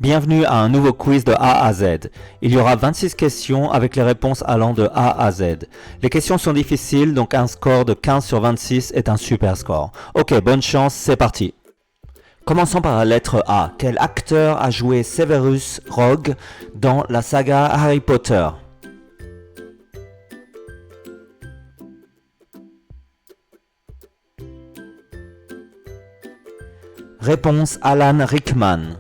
Bienvenue à un nouveau quiz de A à Z. Il y aura 26 questions avec les réponses allant de A à Z. Les questions sont difficiles, donc un score de 15 sur 26 est un super score. Ok, bonne chance, c'est parti. Commençons par la lettre A. Quel acteur a joué Severus Rogue dans la saga Harry Potter? Réponse Alan Rickman.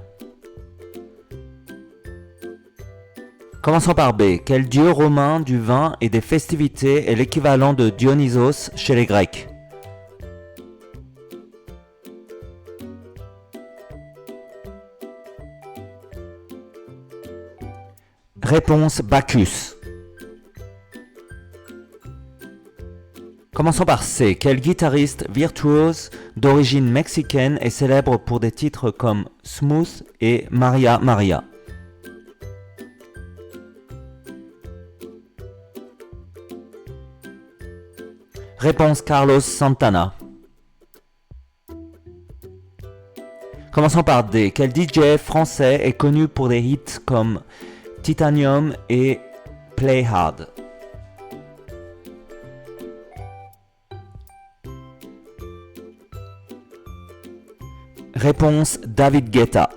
Commençons par B. Quel dieu romain du vin et des festivités est l'équivalent de Dionysos chez les Grecs? Réponse Bacchus. Commençons par C. Quel guitariste virtuose d'origine mexicaine est célèbre pour des titres comme Smooth et Maria Maria? Réponse Carlos Santana. Commençons par D. Quel DJ français est connu pour des hits comme Titanium et Play Hard? Réponse David Guetta.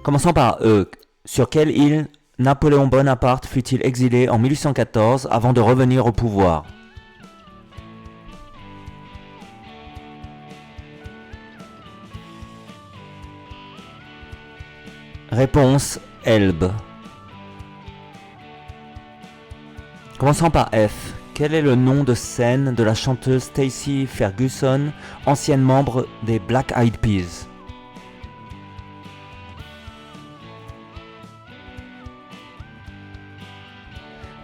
Commençons par E. Sur quelle île Napoléon Bonaparte fut-il exilé en 1814 avant de revenir au pouvoir? Réponse Elbe. Commençons par F. Quel est le nom de scène de la chanteuse Stacey Ferguson, ancienne membre des Black Eyed Peas?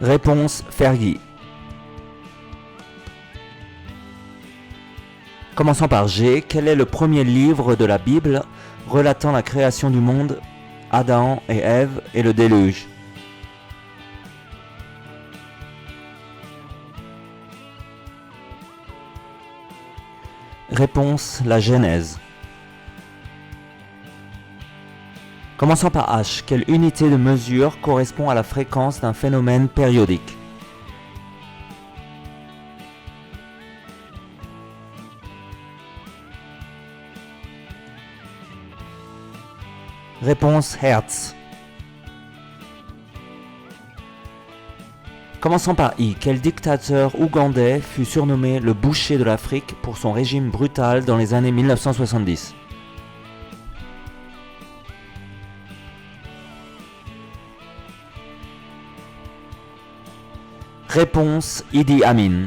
Réponse Fergie. Commençons par G. Quel est le premier livre de la Bible relatant la création du monde, Adam et Ève et le déluge? Réponse la Genèse. Commençons par H. Quelle unité de mesure correspond à la fréquence d'un phénomène périodique? Réponse Hertz. Commençons par I. Quel dictateur ougandais fut surnommé le boucher de l'Afrique pour son régime brutal dans les années 1970? Réponse Idi Amin.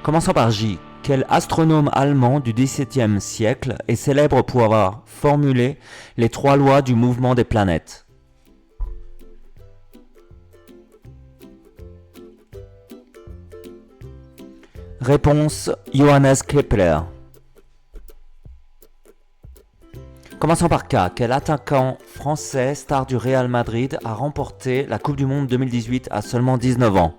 Commençons par J. Quel astronome allemand du XVIIe siècle est célèbre pour avoir formulé les 3 lois du mouvement des planètes? Réponse Johannes Kepler. Commençons par K. Quel attaquant français, star du Real Madrid, a remporté la Coupe du Monde 2018 à seulement 19 ans?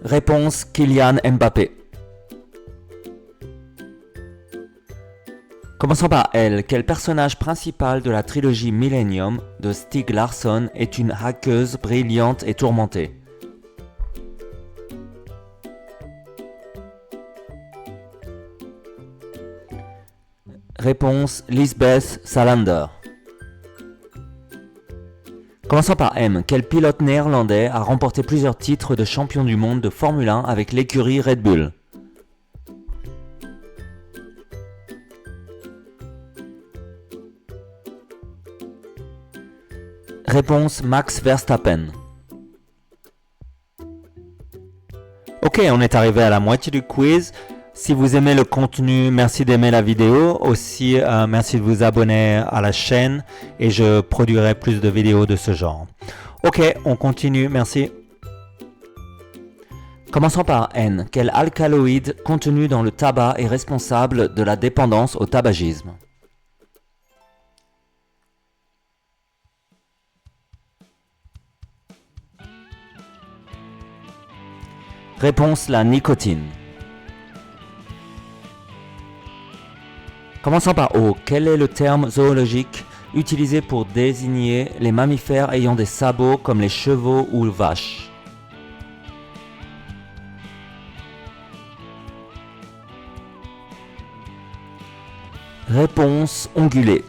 Réponse Kylian Mbappé. Commençons par L. Quel personnage principal de la trilogie Millennium de Stieg Larsson est une hackeuse brillante et tourmentée? Réponse Lisbeth Salander. Commençons par M. Quel pilote néerlandais a remporté plusieurs titres de champion du monde de Formule 1 avec l'écurie Red Bull? Réponse Max Verstappen. Ok, on est arrivé à la moitié du quiz. Si vous aimez le contenu, merci d'aimer la vidéo. Aussi, merci de vous abonner à la chaîne et je produirai plus de vidéos de ce genre. Ok, on continue, merci. Commençons par N. Quel alcaloïde contenu dans le tabac est responsable de la dépendance au tabagisme? Réponse, la nicotine. Commençons par O. Quel est le terme zoologique utilisé pour désigner les mammifères ayant des sabots comme les chevaux ou vaches? Réponse, ongulé.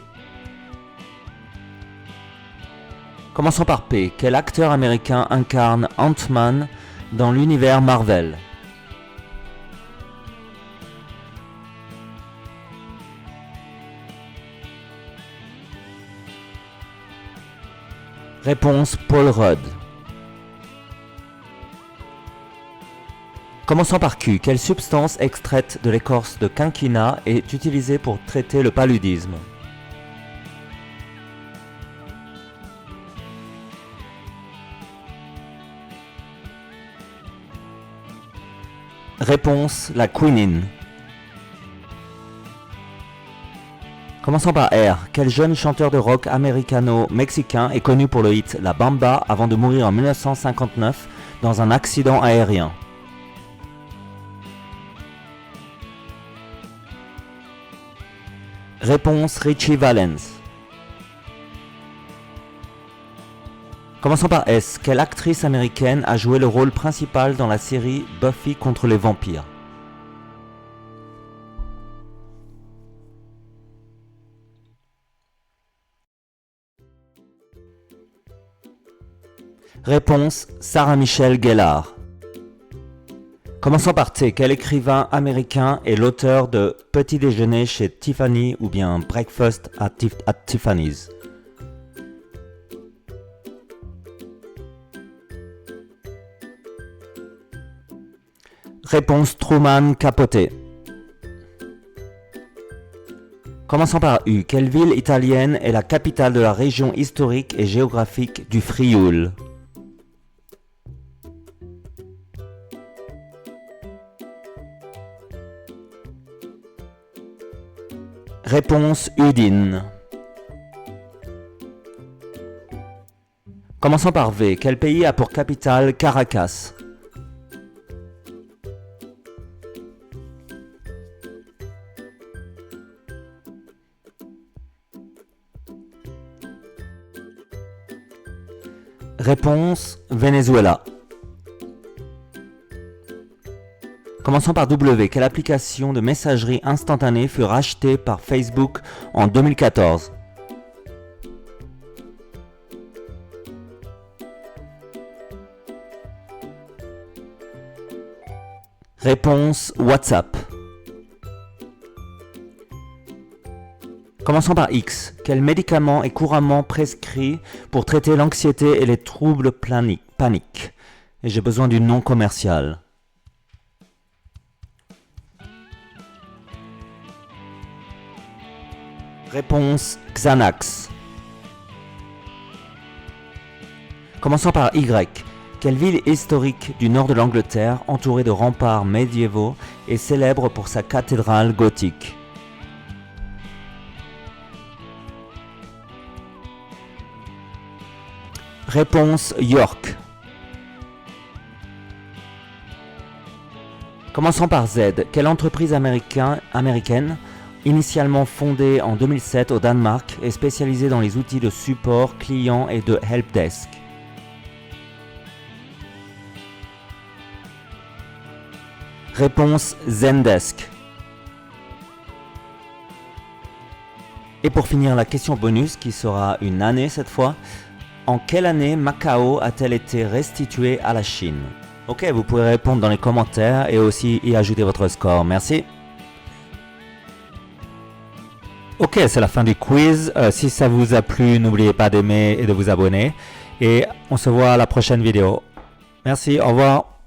Commençons par P. Quel acteur américain incarne Ant-Man dans l'univers Marvel? Réponse, Paul Rudd. Commençons par Q. Quelle substance extraite de l'écorce de quinquina est utilisée pour traiter le paludisme? Réponse, la quinine. Commençons par R. Quel jeune chanteur de rock américano-mexicain est connu pour le hit La Bamba avant de mourir en 1959 dans un accident aérien? Réponse, Richie Valens. Commençons par S. Quelle actrice américaine a joué le rôle principal dans la série Buffy contre les vampires? Réponse, Sarah Michelle Gellar. Commençons par T. Quel écrivain américain est l'auteur de Petit déjeuner chez Tiffany ou bien Breakfast at Tiffany's? Réponse, Truman Capote. Commençons par U. Quelle ville italienne est la capitale de la région historique et géographique du Frioul? Réponse, Udine. Commençons par V. Quel pays a pour capitale Caracas? Réponse, Venezuela. Commençons par W. Quelle application de messagerie instantanée fut rachetée par Facebook en 2014? Réponse, WhatsApp. Commençons par X. Quel médicament est couramment prescrit pour traiter l'anxiété et les troubles paniques? Et j'ai besoin du nom commercial. Réponse, Xanax. Commençons par Y. Quelle ville historique du nord de l'Angleterre, entourée de remparts médiévaux, est célèbre pour sa cathédrale gothique? Réponse, York. Commençons par Z. Quelle entreprise américaine, initialement fondée en 2007 au Danemark, est spécialisée dans les outils de support client et de helpdesk? Réponse, Zendesk. Et pour finir, la question bonus qui sera une année cette fois. En quelle année Macao a-t-elle été restituée à la Chine? Ok, vous pouvez répondre dans les commentaires et aussi y ajouter votre score. Merci. Ok, c'est la fin du quiz. Si ça vous a plu, n'oubliez pas d'aimer et de vous abonner. Et on se voit à la prochaine vidéo. Merci, au revoir.